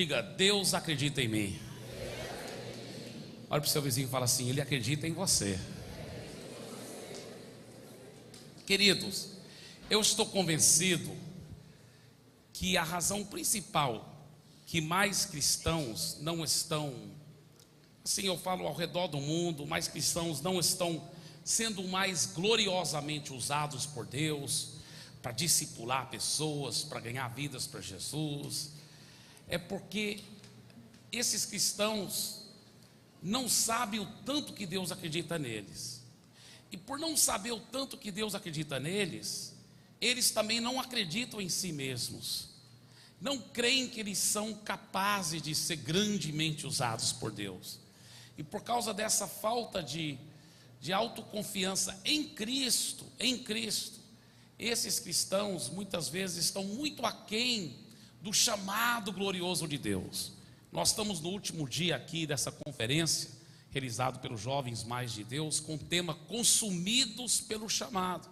Diga, Deus acredita em mim. Olha para o seu vizinho e fala assim: Ele acredita em você. Queridos, eu estou convencido que a razão principal que mais cristãos não estão, assim eu falo ao redor do mundo, mais cristãos não estão sendo mais gloriosamente usados por Deus para discipular pessoas, para ganhar vidas para Jesus, é porque esses cristãos não sabem o tanto que Deus acredita neles. E por não saber o tanto que Deus acredita neles, eles também não acreditam em si mesmos. Não creem que eles são capazes de ser grandemente usados por Deus. E por causa dessa falta de autoconfiança em Cristo, esses cristãos muitas vezes estão muito aquém do chamado glorioso de Deus. Nós estamos no último dia aqui dessa conferência, realizado pelos Jovens Mais de Deus, com o tema Consumidos pelo Chamado.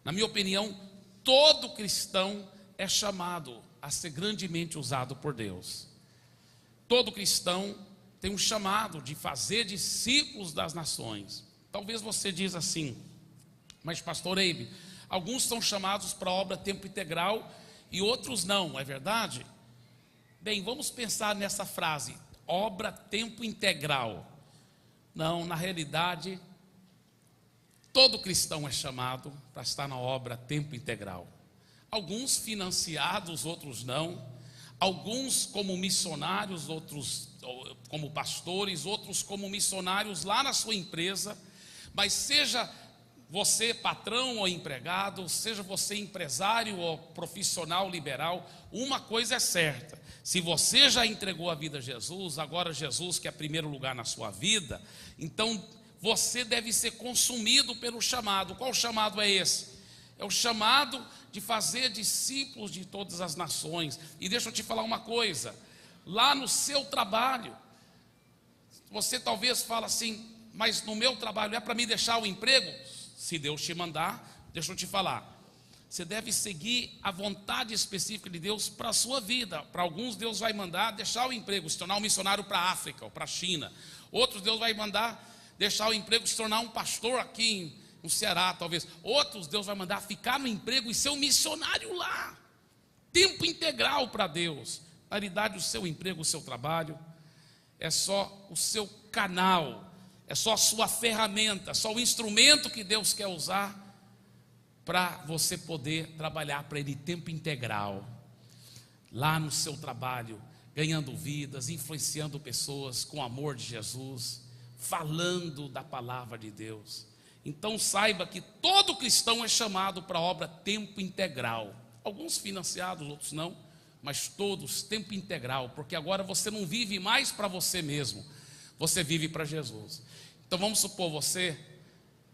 Na minha opinião, todo cristão é chamado a ser grandemente usado por Deus. Todo cristão tem um chamado de fazer discípulos das nações. Talvez você diz assim: mas pastor Eibe, alguns são chamados para a obra tempo integral e outros não, é verdade? Bem, vamos pensar nessa frase, obra tempo integral. Não, na realidade, todo cristão é chamado para estar na obra tempo integral. Alguns financiados, outros não. Alguns como missionários, outros como pastores, outros como missionários lá na sua empresa. Mas seja você patrão ou empregado, seja você empresário ou profissional liberal, uma coisa é certa: se você já entregou a vida a Jesus, agora Jesus que é primeiro lugar na sua vida, então você deve ser consumido pelo chamado. Qual chamado é esse? É o chamado de fazer discípulos de todas as nações. E deixa eu te falar uma coisa: lá no seu trabalho, você talvez fale assim: mas no meu trabalho é para me deixar o emprego? Se Deus te mandar, deixa eu te falar, você deve seguir a vontade específica de Deus para a sua vida. Para alguns Deus vai mandar deixar o emprego, se tornar um missionário para a África ou para a China. Outros Deus vai mandar deixar o emprego, se tornar um pastor aqui no Ceará talvez. Outros Deus vai mandar ficar no emprego e ser um missionário lá, tempo integral para Deus. Na realidade, o seu emprego, o seu trabalho é só o seu canal, é só a sua ferramenta, só o instrumento que Deus quer usar para você poder trabalhar para Ele tempo integral, lá no seu trabalho, ganhando vidas, influenciando pessoas com o amor de Jesus, falando da palavra de Deus. Então saiba que todo cristão é chamado para a obra tempo integral. Alguns financiados, outros não, mas todos tempo integral, porque agora você não vive mais para você mesmo, você vive para Jesus. Então vamos supor, você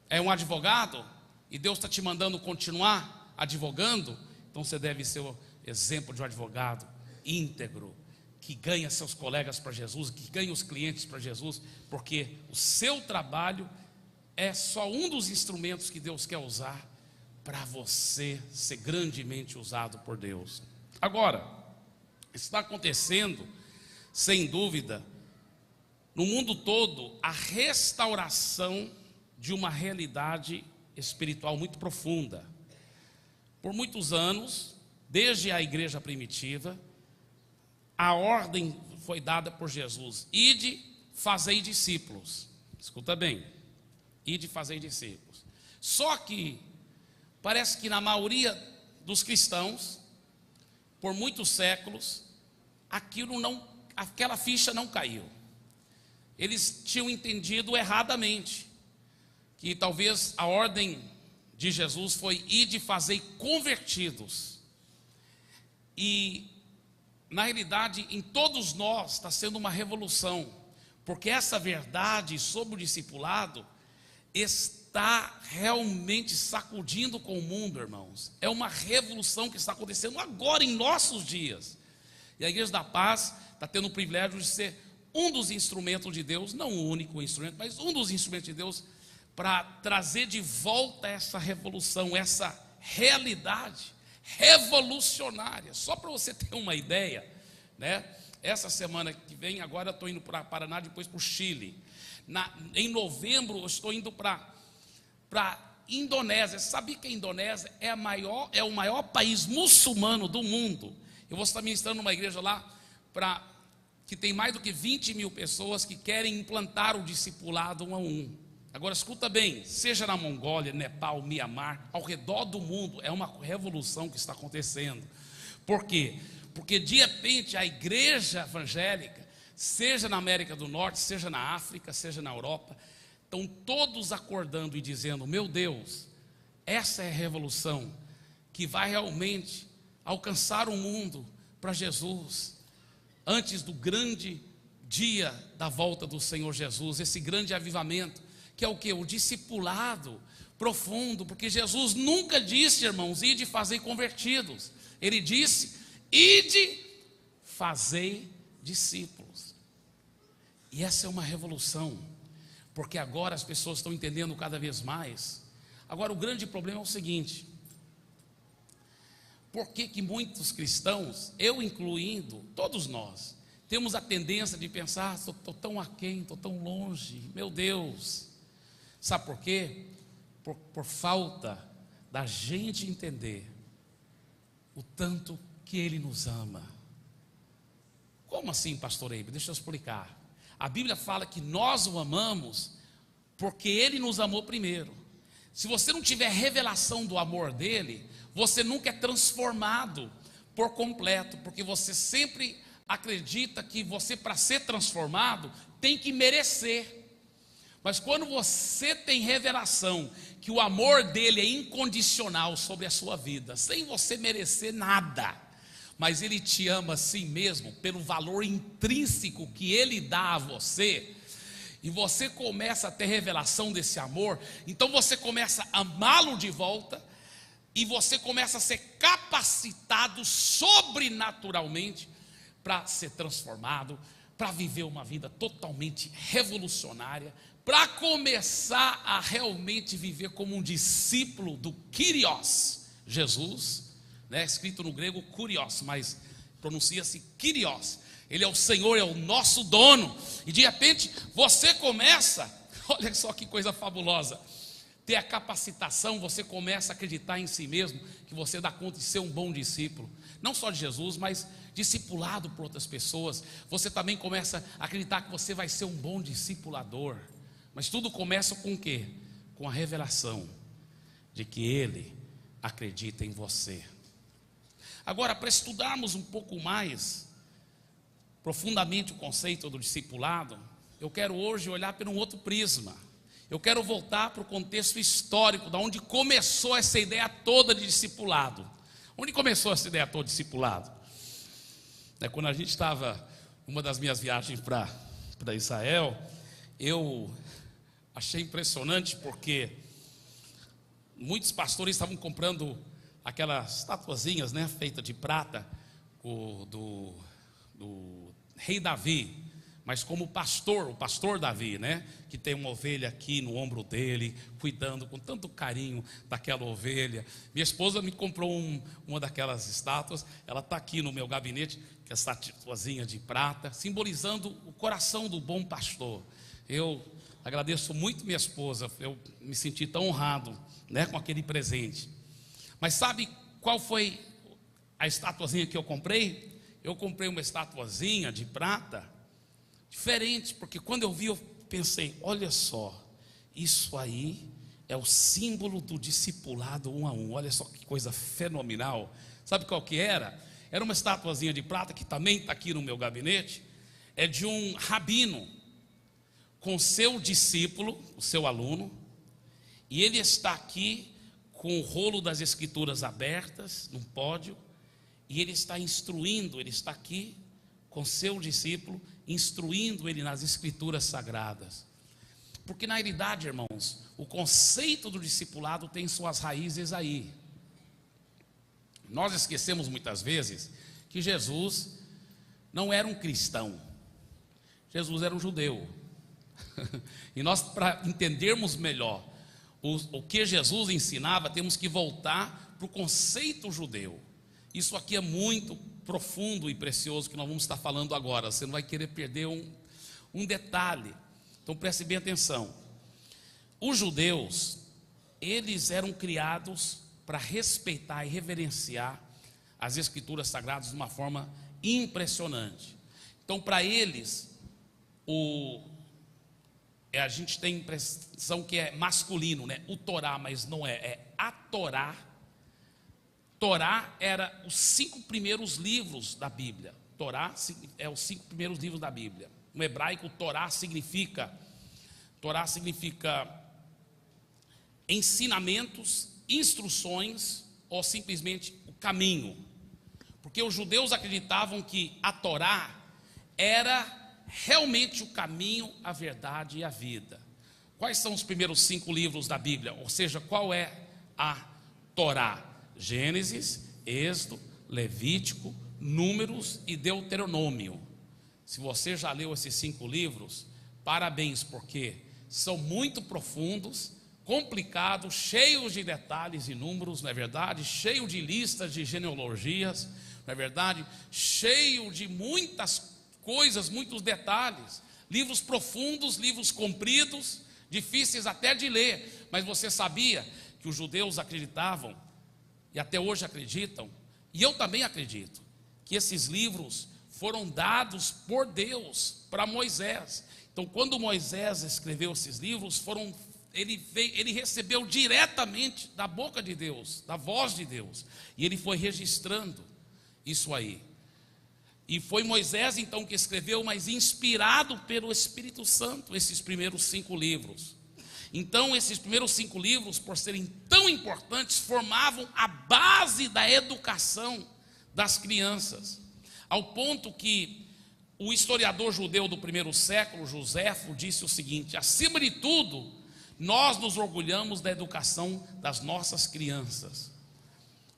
é um advogado e Deus está te mandando continuar advogando, então você deve ser o exemplo de um advogado íntegro, que ganha seus colegas para Jesus, que ganha os clientes para Jesus, porque o seu trabalho é só um dos instrumentos que Deus quer usar para você ser grandemente usado por Deus. Agora, está acontecendo, sem dúvida, no mundo todo, a restauração de uma realidade espiritual muito profunda. Por muitos anos, desde a igreja primitiva, a ordem foi dada por Jesus: ide, fazei discípulos. Escuta bem, ide, fazei discípulos. Só que parece que na maioria dos cristãos, por muitos séculos, aquela ficha não caiu. Eles tinham entendido erradamente que talvez a ordem de Jesus foi: ide, fazei convertidos. E na realidade, em todos nós está sendo uma revolução, porque essa verdade sobre o discipulado está realmente sacudindo com o mundo, irmãos. É uma revolução que está acontecendo agora em nossos dias. E a Igreja da Paz está tendo o privilégio de ser um dos instrumentos de Deus, não o único instrumento, mas um dos instrumentos de Deus para trazer de volta essa revolução, essa realidade revolucionária. Só para você ter uma ideia, né? essa semana que vem, agora eu estou indo para Paraná, depois para o Chile. Em novembro eu estou indo para Indonésia. Sabia que a Indonésia é o maior país muçulmano do mundo? Eu vou estar ministrando numa igreja lá, que tem mais do que 20 mil pessoas que querem implantar o discipulado 1 a 1. Agora escuta bem, seja na Mongólia, Nepal, Mianmar, ao redor do mundo, é uma revolução que está acontecendo. Por quê? Porque de repente a igreja evangélica, seja na América do Norte, seja na África, seja na Europa, estão todos acordando e dizendo: meu Deus, essa é a revolução que vai realmente alcançar o mundo para Jesus, antes do grande dia da volta do Senhor Jesus, esse grande avivamento, que é o que? O discipulado profundo, porque Jesus nunca disse, irmãos, ide fazer convertidos. Ele disse: ide fazer discípulos. E essa é uma revolução, porque agora as pessoas estão entendendo cada vez mais. Agora o grande problema é o seguinte: por que muitos cristãos, eu incluindo, todos nós, temos a tendência de pensar: estou tão aquém, estou tão longe, meu Deus. Sabe por quê? Por falta da gente entender o tanto que Ele nos ama. Como assim, pastor Eibe? Deixa eu explicar. A Bíblia fala que nós o amamos porque Ele nos amou primeiro. Se você não tiver revelação do amor dEle, você nunca é transformado por completo, porque você sempre acredita que você, para ser transformado, tem que merecer. Mas quando você tem revelação que o amor dele é incondicional sobre a sua vida, sem você merecer nada, mas ele te ama assim mesmo, pelo valor intrínseco que ele dá a você, e você começa a ter revelação desse amor, então você começa a amá-lo de volta, e você começa a ser capacitado sobrenaturalmente para ser transformado, para viver uma vida totalmente revolucionária, para começar a realmente viver como um discípulo do Kyrios, Jesus, né? Escrito no grego Kurios, mas pronuncia-se Kyrios. Ele é o Senhor, é o nosso dono. E de repente você começa, olha só que coisa fabulosa, ter a capacitação, você começa a acreditar em si mesmo, que você dá conta de ser um bom discípulo, não só de Jesus, mas discipulado por outras pessoas. Você também começa a acreditar que você vai ser um bom discipulador. Mas tudo começa com o quê? Com a revelação de que Ele acredita em você. Agora, para estudarmos um pouco mais profundamente o conceito do discipulado, eu quero hoje olhar por um outro prisma. Eu quero voltar para o contexto histórico, da onde começou essa ideia toda de discipulado. Onde começou essa ideia toda de discipulado? Quando a gente estava, uma das minhas viagens para Israel, eu achei impressionante, porque muitos pastores estavam comprando aquelas estatuazinhas, né, feitas de prata, do rei Davi, mas como pastor, o pastor Davi, né, que tem uma ovelha aqui no ombro dele, cuidando com tanto carinho daquela ovelha. Minha esposa me comprou uma daquelas estátuas, ela está aqui no meu gabinete, que é essa estatuazinha de prata, simbolizando o coração do bom pastor. Eu agradeço muito minha esposa, eu me senti tão honrado, né, com aquele presente. Mas sabe qual foi a estatuazinha que eu comprei? Eu comprei uma estatuazinha de prata, diferente, porque quando eu vi, eu pensei: olha só, isso aí é o símbolo do discipulado 1 a 1. Olha só que coisa fenomenal. Sabe qual que era? Era uma estatuazinha de prata, que também está aqui no meu gabinete. É de um rabino com seu discípulo, o seu aluno, e ele está aqui com o rolo das escrituras abertas num pódio, e ele está instruindo, ele está aqui com seu discípulo, instruindo ele nas escrituras sagradas. Porque na realidade, irmãos, o conceito do discipulado tem suas raízes aí. Nós esquecemos muitas vezes que Jesus não era um cristão, Jesus era um judeu. E nós, para entendermos melhor o que Jesus ensinava, temos que voltar para o conceito judeu. Isso aqui é muito profundo e precioso que nós vamos estar falando agora. Você não vai querer perder um detalhe. Então preste bem atenção. Os judeus, eles eram criados para respeitar e reverenciar as escrituras sagradas de uma forma impressionante. Então para eles, a gente tem a impressão que é masculino, né? O Torá, mas não é, é a Torá. Torá era os 5 primeiros livros da Bíblia. Torá é os 5 primeiros livros da Bíblia. No hebraico, Torá significa ensinamentos, instruções ou simplesmente o caminho. Porque os judeus acreditavam que a Torá era realmente o caminho, a verdade e a vida. Quais são os primeiros 5 livros da Bíblia? Ou seja, qual é a Torá? Gênesis, Êxodo, Levítico, Números e Deuteronômio. Se você já leu esses 5 livros, parabéns, porque são muito profundos, complicados, cheios de detalhes e números, não é verdade? Cheio de listas de genealogias, não é verdade? Cheio de muitas coisas, muitos detalhes. Livros profundos, livros compridos, difíceis até de ler. Mas você sabia que os judeus acreditavam, e até hoje acreditam, e eu também acredito, que esses livros foram dados por Deus para Moisés. Então quando Moisés escreveu esses livros, ele recebeu diretamente da boca de Deus, da voz de Deus, e ele foi registrando isso aí. E foi Moisés então que escreveu, mas inspirado pelo Espírito Santo, esses primeiros 5 livros. Então esses primeiros 5 livros, por serem tão importantes, formavam a base da educação das crianças, ao ponto que o historiador judeu do primeiro século, Joséfo, disse o seguinte: acima de tudo, nós nos orgulhamos da educação das nossas crianças.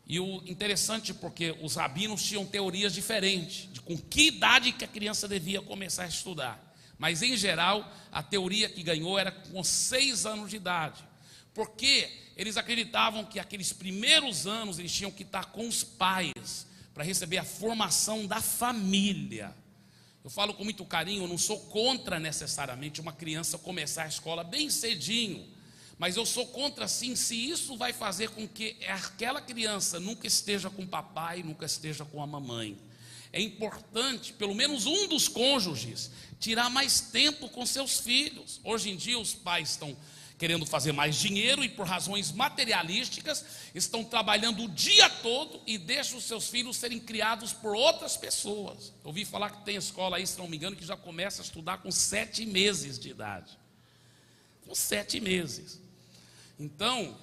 E o interessante, porque os rabinos tinham teorias diferentes de com que idade que a criança devia começar a estudar. Mas em geral, a teoria que ganhou era com 6 anos de idade. Porque eles acreditavam que aqueles primeiros anos eles tinham que estar com os pais para receber a formação da família. Eu falo com muito carinho, eu não sou contra necessariamente uma criança começar a escola bem cedinho, mas eu sou contra sim se isso vai fazer com que aquela criança nunca esteja com o papai, nunca esteja com a mamãe. É importante, pelo menos um dos cônjuges, tirar mais tempo com seus filhos. Hoje em dia os pais estão querendo fazer mais dinheiro e por razões materialísticas estão trabalhando o dia todo e deixam os seus filhos serem criados por outras pessoas. Eu ouvi falar que tem escola aí, se não me engano, que já começa a estudar com 7 meses de idade. Com 7 meses. Então,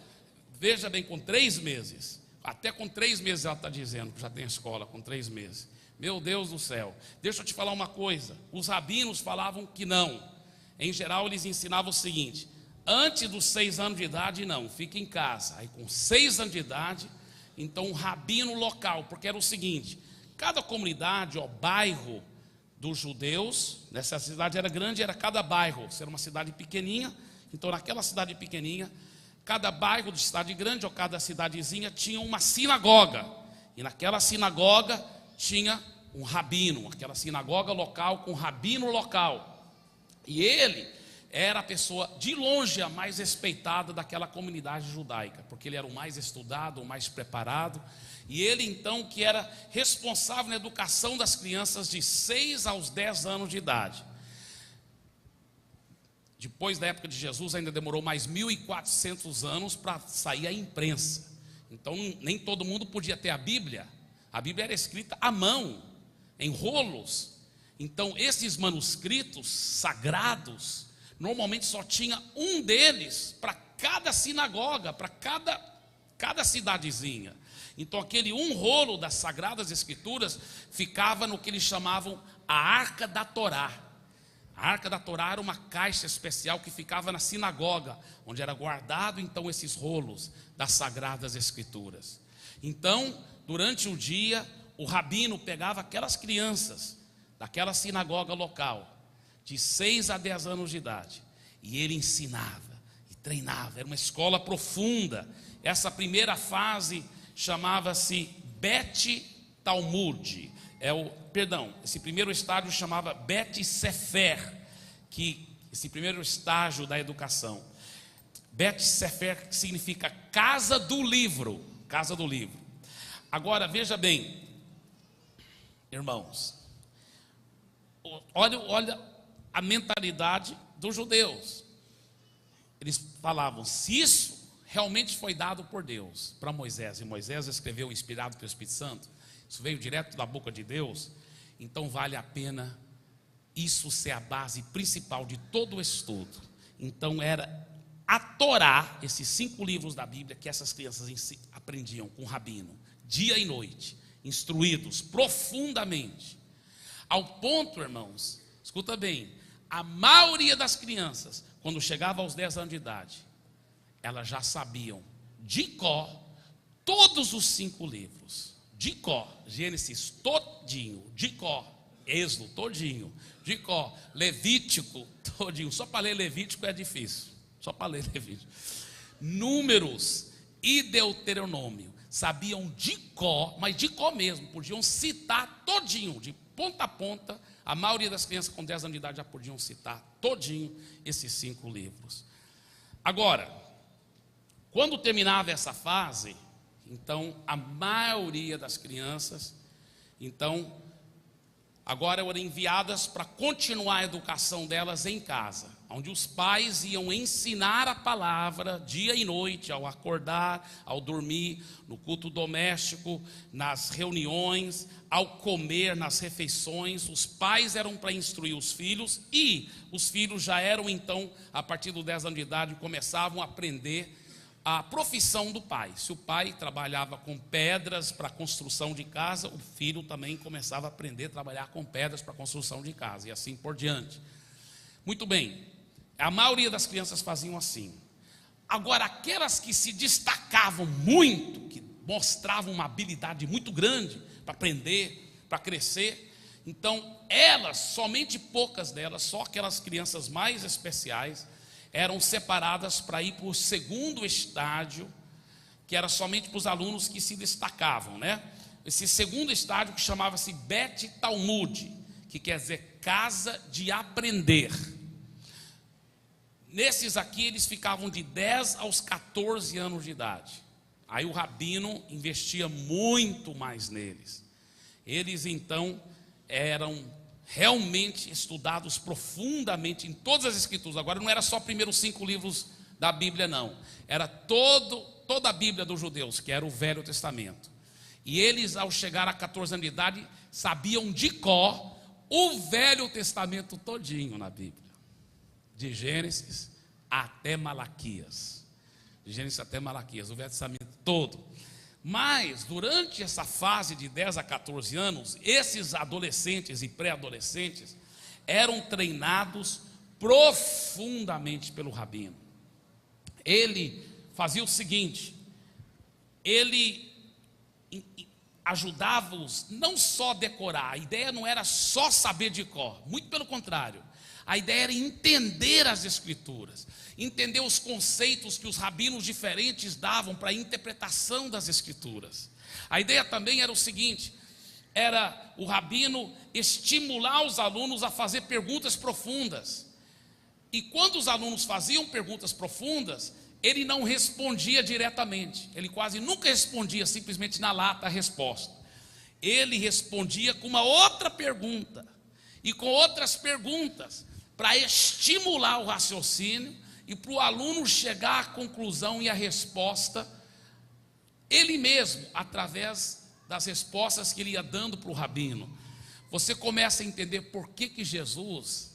veja bem, com 3 meses, até com 3 meses ela está dizendo que já tem escola com 3 meses. Meu Deus do céu, deixa eu te falar uma coisa, os rabinos falavam que não. Em geral eles ensinavam o seguinte: antes dos 6 anos de idade não, fica em casa. Aí com 6 anos de idade, então um rabino local, porque era o seguinte: cada comunidade ou bairro dos judeus, nessa cidade era grande, era cada bairro, se era uma cidade pequenininha, então naquela cidade pequenininha, cada bairro de cidade grande ou cada cidadezinha tinha uma sinagoga, e naquela sinagoga tinha um rabino, aquela sinagoga local com um rabino local, e ele era a pessoa de longe a mais respeitada daquela comunidade judaica, porque ele era o mais estudado, o mais preparado, e ele então que era responsável na educação das crianças de 6 aos 10 anos de idade. Depois da época de Jesus ainda demorou mais 1400 anos para sair a imprensa, então nem todo mundo podia ter a Bíblia era escrita à mão, em rolos. Então esses manuscritos sagrados normalmente só tinha um deles para cada sinagoga, para cada cidadezinha. Então aquele um rolo das Sagradas Escrituras ficava no que eles chamavam a Arca da Torá. A Arca da Torá era uma caixa especial que ficava na sinagoga, onde era guardado então esses rolos das Sagradas Escrituras. Então, durante o dia, o rabino pegava aquelas crianças daquela sinagoga local, de 6 a 10 anos de idade, e ele ensinava e treinava. Era uma escola profunda. Essa primeira fase chamava-se Bet Talmud. Esse primeiro estágio chamava Bet Sefer, que esse primeiro estágio da educação. Bet Sefer significa casa do livro, casa do livro. Agora veja bem, irmãos, olha a mentalidade dos judeus. Eles falavam: se isso realmente foi dado por Deus para Moisés, e Moisés escreveu inspirado pelo Espírito Santo, isso veio direto da boca de Deus, então vale a pena isso ser a base principal de todo o estudo. Então era a Torá, esses 5 livros da Bíblia que essas crianças aprendiam com o rabino, dia e noite, instruídos profundamente, ao ponto, irmãos, escuta bem, a maioria das crianças, quando chegava aos 10 anos de idade, elas já sabiam de cor todos os 5 livros, de cor, Gênesis todinho, de cor, Êxodo todinho, de cor, Levítico todinho. Só para ler Levítico é difícil, só para ler Levítico. Números e Deuteronômio, sabiam de cor, mas de cor mesmo, podiam citar todinho, de ponta a ponta. A maioria das crianças com 10 anos de idade já podiam citar todinho esses 5 livros. Agora, quando terminava essa fase, então a maioria das crianças, então agora eram enviadas para continuar a educação delas em casa, onde os pais iam ensinar a palavra dia e noite, ao acordar, ao dormir, no culto doméstico, nas reuniões, ao comer, nas refeições. Os pais eram para instruir os filhos, e os filhos já eram então, a partir dos 10 anos de idade, começavam a aprender a profissão do pai. Se o pai trabalhava com pedras para construção de casa, o filho também começava a aprender a trabalhar com pedras para construção de casa, e assim por diante. Muito bem, a maioria das crianças faziam assim. Agora, aquelas que se destacavam muito, que mostravam uma habilidade muito grande para aprender, para crescer, então elas, somente poucas delas, só aquelas crianças mais especiais, eram separadas para ir para o segundo estágio, que era somente para os alunos que se destacavam, né? Esse segundo estágio, que chamava-se Bet Talmud, que quer dizer casa de aprender. Nesses aqui eles ficavam de 10 aos 14 anos de idade. Aí o rabino investia muito mais neles. Eles então eram realmente estudados profundamente em todas as escrituras. Agora não era só primeiros 5 livros da Bíblia, não. Era toda a Bíblia dos judeus, que era o Velho Testamento. E eles, ao chegar a 14 anos de idade, sabiam de cor o Velho Testamento todinho na Bíblia, de Gênesis até Malaquias. De Gênesis até Malaquias, o Velho Testamento todo. Mas, durante essa fase de 10 a 14 anos, esses adolescentes e pré-adolescentes eram treinados profundamente pelo rabino. Ele fazia o seguinte: ele ajudava-os não só a decorar, a ideia não era só saber de cor, muito pelo contrário. A ideia era entender as escrituras, entender os conceitos que os rabinos diferentes davam para a interpretação das escrituras. A ideia também era o seguinte: era o rabino estimular os alunos a fazer perguntas profundas. E quando os alunos faziam perguntas profundas, ele não respondia diretamente, ele quase nunca respondia simplesmente na lata a resposta. Ele respondia com uma outra pergunta, e com outras perguntas, para estimular o raciocínio e para o aluno chegar à conclusão e à resposta, ele mesmo, através das respostas que ele ia dando para o rabino. Você começa a entender por que Jesus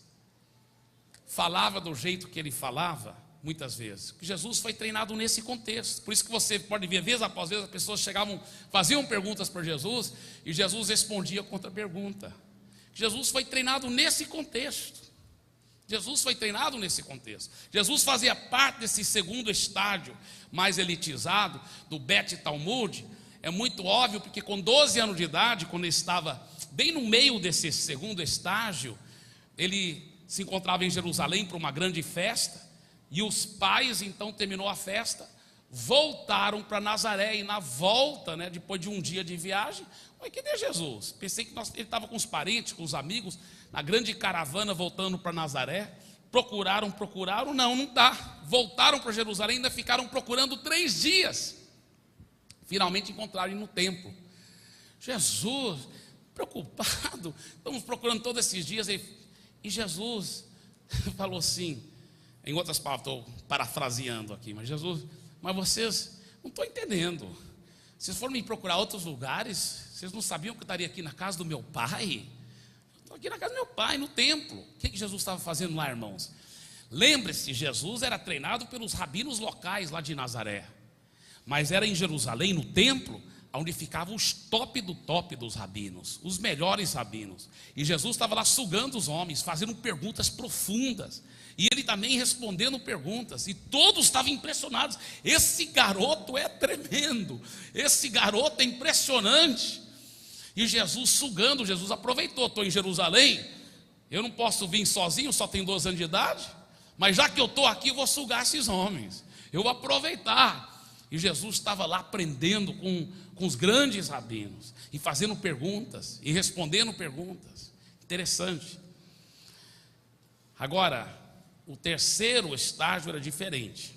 falava do jeito que ele falava, muitas vezes. Porque Jesus foi treinado nesse contexto. Por isso que você pode ver, vez após vez, as pessoas chegavam, faziam perguntas para Jesus, e Jesus respondia contra pergunta. Jesus foi treinado nesse contexto. Jesus foi treinado nesse contexto. Jesus fazia parte desse segundo estágio mais elitizado, do Bet Talmud. É muito óbvio, porque com 12 anos de idade, quando ele estava bem no meio desse segundo estágio, ele se encontrava em Jerusalém para uma grande festa, e os pais então terminou a festa, voltaram para Nazaré, e na volta, depois de um dia de viagem, cadê Jesus? Pensei que ele estava com os parentes, com os amigos, na grande caravana voltando para Nazaré. Procuraram, não está. Voltaram para Jerusalém, ainda ficaram procurando 3 dias. Finalmente encontraram no templo. Jesus, preocupado, estamos procurando todos esses dias, e Jesus falou assim, em outras palavras, estou parafraseando aqui, mas vocês não estão entendendo. Vocês foram me procurar outros lugares, vocês não sabiam que eu estaria aqui na casa do meu pai? Estou aqui na casa do meu pai, no templo. O que Jesus estava fazendo lá, irmãos? Lembre-se, Jesus era treinado pelos rabinos locais lá de Nazaré, mas era em Jerusalém, no templo, onde ficavam os top do top dos rabinos, os melhores rabinos. E Jesus estava lá sugando os homens, fazendo perguntas profundas, e ele também respondendo perguntas, e todos estavam impressionados. Esse garoto é tremendo, esse garoto é impressionante. E Jesus aproveitou, estou em Jerusalém, eu não posso vir sozinho, só tenho 12 anos de idade, mas já que eu estou aqui, eu vou sugar esses homens, eu vou aproveitar. E Jesus estava lá aprendendo com os grandes rabinos, e fazendo perguntas, e respondendo perguntas. Interessante. Agora, o terceiro estágio era diferente.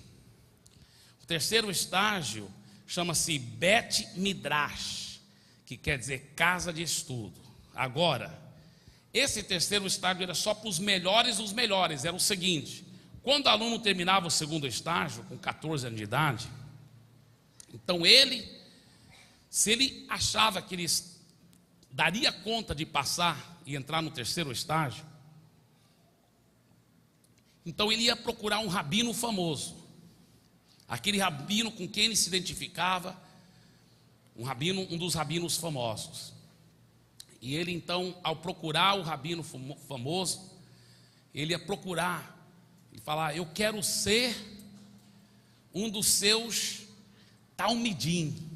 O terceiro estágio chama-se Bet Midrash, que quer dizer casa de estudo. Agora, esse terceiro estágio era só para os melhores dos melhores. Era o seguinte: quando o aluno terminava o segundo estágio, com 14 anos de idade, então se ele achava que ele daria conta de passar e entrar no terceiro estágio, então ele ia procurar um rabino famoso, aquele rabino com quem ele se identificava, um dos rabinos famosos. E ele então, ao procurar o rabino famoso, ele ia procurar, ele falar: eu quero ser um dos seus talmidim.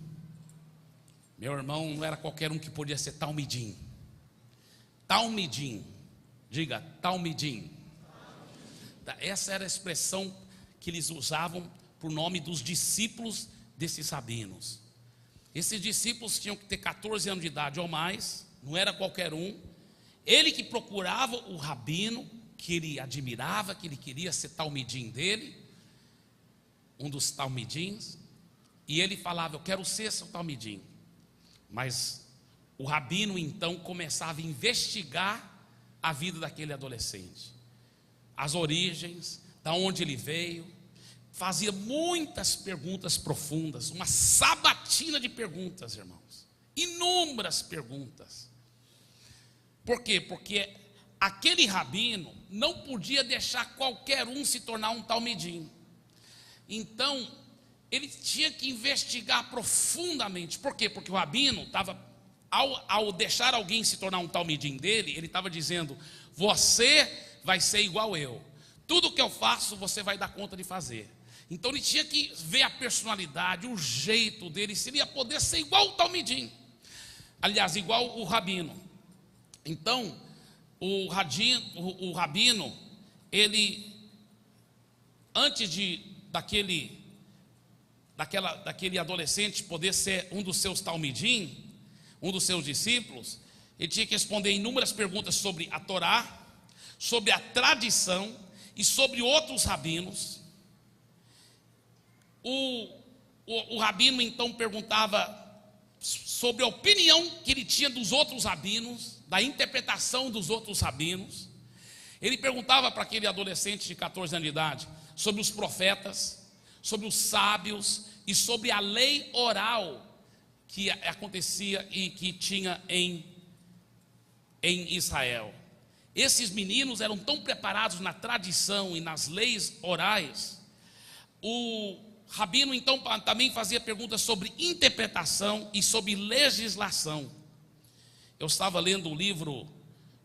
Meu irmão, não era qualquer um que podia ser talmidim. Talmidim, diga talmidim. Essa era a expressão que eles usavam por nome dos discípulos desses rabinos. Esses discípulos tinham que ter 14 anos de idade ou mais, não era qualquer um. Ele que procurava o rabino que ele admirava, que ele queria ser talmidim dele, um dos talmidins, e ele falava: eu quero ser seu talmidim. Mas o rabino então começava a investigar a vida daquele adolescente, as origens, da onde ele veio, fazia muitas perguntas profundas, uma sabatina de perguntas, irmãos, inúmeras perguntas. Por quê? Porque aquele rabino não podia deixar qualquer um se tornar um talmidim. Então ele tinha que investigar profundamente. Por quê? Porque o rabino estava, ao deixar alguém se tornar um talmidim dele, ele estava dizendo: você vai ser igual eu, tudo que eu faço você vai dar conta de fazer. Então ele tinha que ver a personalidade, o jeito dele, se ele ia poder ser igual o talmidim, aliás, igual o rabino. Então o rabino, ele, antes daquele adolescente poder ser um dos seus talmidim, um dos seus discípulos, ele tinha que responder inúmeras perguntas sobre a Torá, sobre a tradição e sobre outros rabinos. O rabino então perguntava sobre a opinião que ele tinha dos outros rabinos, da interpretação dos outros rabinos. Ele perguntava para aquele adolescente de 14 anos de idade sobre os profetas, sobre os sábios e sobre a lei oral que acontecia e que tinha em Israel. Esses meninos eram tão preparados na tradição e nas leis orais. O rabino então também fazia perguntas sobre interpretação e sobre legislação. Eu estava lendo o livro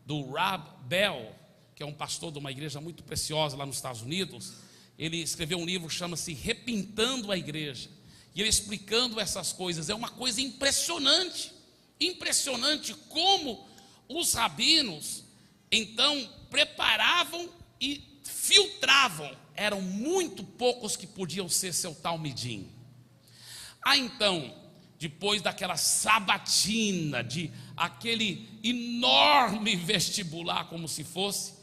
do Rab Bell, que é um pastor de uma igreja muito preciosa lá nos Estados Unidos. Ele escreveu um livro que chama-se Repintando a Igreja, e ele explicando essas coisas. É uma coisa impressionante, impressionante como os rabinos então preparavam e filtravam. Eram muito poucos que podiam ser seu talmidim. Então, depois daquela sabatina, de aquele enorme vestibular, como se fosse,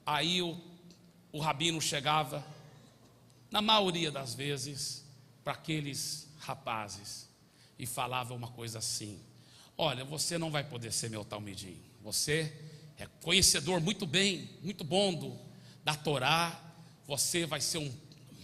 aí o rabino chegava, na maioria das vezes, para aqueles rapazes, e falava uma coisa assim: olha, você não vai poder ser meu talmidim, você é conhecedor muito bom da Torá, você vai ser um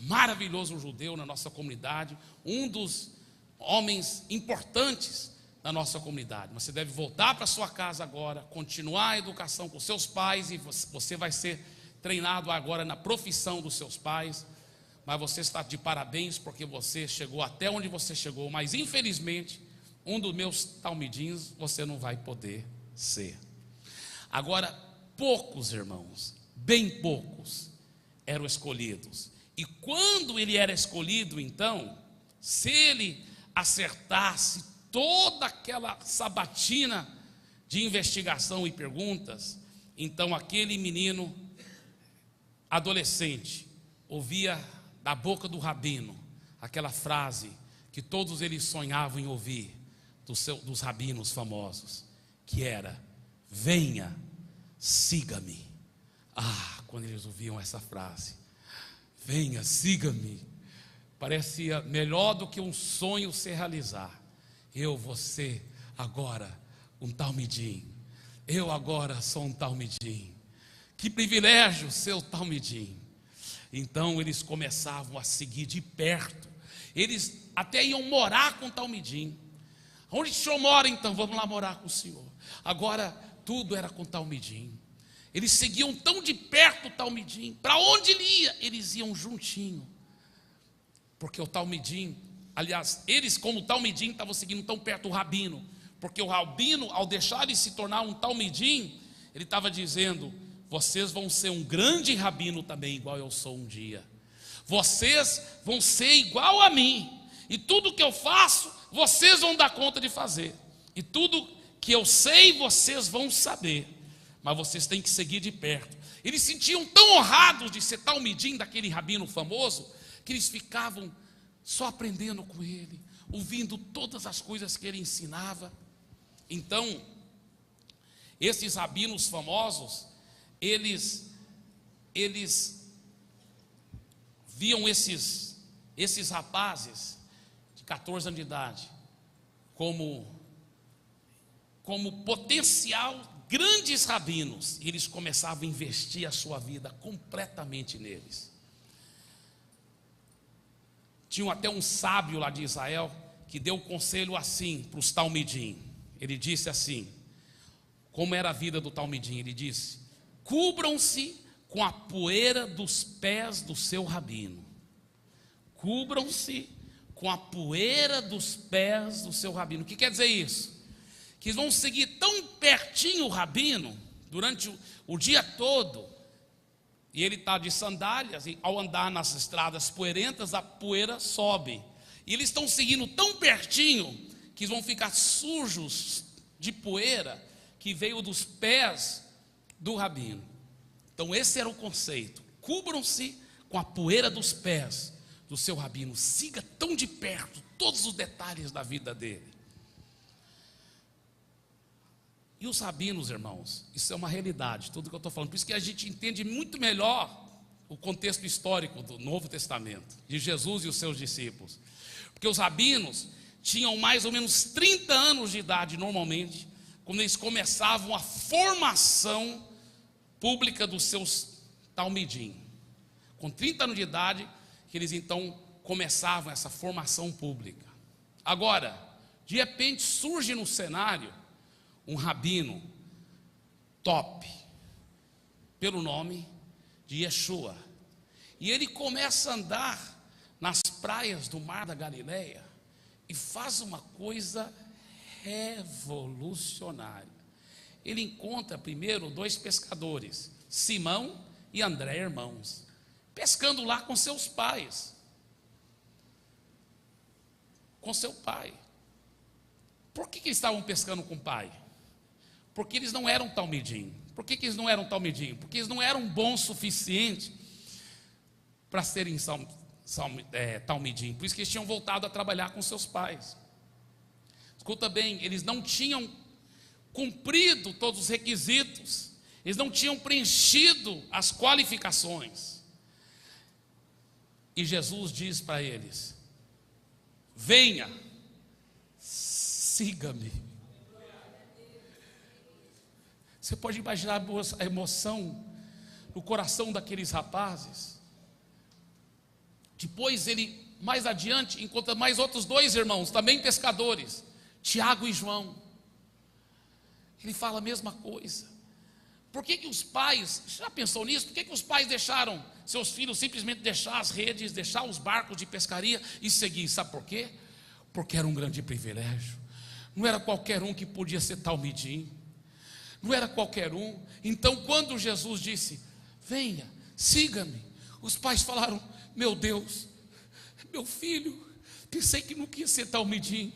maravilhoso judeu na nossa comunidade, um dos homens importantes da nossa comunidade, mas você deve voltar para sua casa agora, continuar a educação com seus pais, e você vai ser treinado agora na profissão dos seus pais, mas você está de parabéns porque você chegou até onde você chegou, mas infelizmente um dos meus talmidins você não vai poder ser. Agora, poucos irmãos, bem poucos, eram escolhidos, e quando ele era escolhido, então, se ele acertasse toda aquela sabatina de investigação e perguntas, então aquele menino adolescente ouvia da boca do rabino aquela frase que todos eles sonhavam em ouvir dos rabinos famosos, que era: venha, siga-me. Quando eles ouviam essa frase, venha, siga-me, parecia melhor do que um sonho se realizar. Eu vou ser agora um talmidim, eu agora sou um talmidim, que privilégio ser o talmidim. Então eles começavam a seguir de perto, eles até iam morar com o talmidim. Onde o senhor mora? Então vamos lá morar com o senhor. Agora tudo era com o talmidim. Eles seguiam tão de perto o talmidim, para onde ele ia, eles iam juntinho, porque o talmidim, aliás, eles como talmidim estavam seguindo tão perto o rabino, porque o rabino, ao deixar ele se tornar um talmidim, ele estava dizendo: vocês vão ser um grande rabino também, igual eu sou um dia. Vocês vão ser igual a mim, e tudo que eu faço, vocês vão dar conta de fazer, e tudo que eu sei, vocês vão saber, mas vocês têm que seguir de perto. Eles se sentiam tão honrados de ser talmidim daquele rabino famoso, que eles ficavam só aprendendo com ele, ouvindo todas as coisas que ele ensinava. Então, esses rabinos famosos, eles viam esses rapazes de 14 anos de idade como potencial grandes rabinos, e eles começavam a investir a sua vida completamente neles. Tinha até um sábio lá de Israel que deu o conselho assim para os talmidim. Ele disse assim, como era a vida do talmidim, ele disse: cubram-se com a poeira dos pés do seu rabino. Cubram-se com a poeira dos pés do seu rabino. O que quer dizer isso? Que vão seguir tão pertinho o rabino durante o dia todo, e ele está de sandálias, e ao andar nas estradas poeirentas, a poeira sobe, e eles estão seguindo tão pertinho, que vão ficar sujos de poeira, que veio dos pés do rabino. Então esse era o conceito: cubram-se com a poeira dos pés do seu rabino, siga tão de perto todos os detalhes da vida dele. E os rabinos, irmãos, isso é uma realidade, tudo que eu estou falando. Por isso que a gente entende muito melhor o contexto histórico do Novo Testamento, de Jesus e os seus discípulos. Porque os rabinos tinham mais ou menos 30 anos de idade, normalmente, quando eles começavam a formação pública dos seus talmidim. Com 30 anos de idade, que eles então começavam essa formação pública. Agora, de repente surge no cenário um rabino top, pelo nome de Yeshua, e ele começa a andar nas praias do Mar da Galileia e faz uma coisa revolucionária. Ele encontra primeiro 2 pescadores, Simão e André, irmãos, pescando lá com seus pais, com seu pai. Por que eles estavam pescando com o pai? Porque eles não eram talmidim. Por que eles não eram talmidim? Porque eles não eram bons o suficiente para serem talmidim. Por isso que eles tinham voltado a trabalhar com seus pais. Escuta bem, eles não tinham cumprido todos os requisitos, eles não tinham preenchido as qualificações. E Jesus diz para eles: venha, siga-me. Você pode imaginar a emoção no coração daqueles rapazes. Depois ele, mais adiante, encontra mais outros dois irmãos, também pescadores, Tiago e João. Ele fala a mesma coisa. Por que os pais, já pensou nisso? Por que os pais deixaram seus filhos simplesmente deixar as redes, deixar os barcos de pescaria e seguir? Sabe por quê? Porque era um grande privilégio. Não era qualquer um que podia ser talmidim. Não era qualquer um. Então quando Jesus disse: venha, siga-me, os pais falaram: meu Deus, meu filho, pensei que não ia ser talmidim,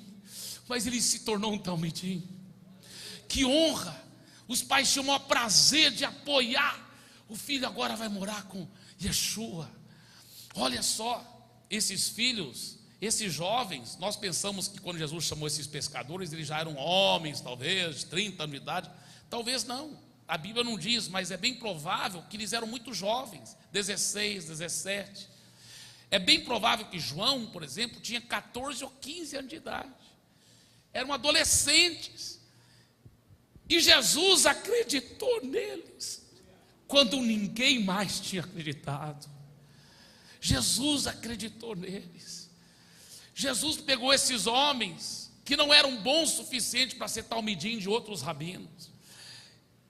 mas ele se tornou um talmidim. Que honra! Os pais tinham o maior prazer de apoiar. O filho agora vai morar com Yeshua. Olha só, esses filhos, esses jovens, nós pensamos que quando Jesus chamou esses pescadores, eles já eram homens, talvez, de 30 anos de idade. Talvez não, a Bíblia não diz, mas é bem provável que eles eram muito jovens, 16, 17. É bem provável que João, por exemplo, tinha 14 ou 15 anos de idade. Eram adolescentes. E Jesus acreditou neles quando ninguém mais tinha acreditado. Jesus acreditou neles. Jesus pegou esses homens que não eram bons o suficiente para ser talmidim de outros rabinos,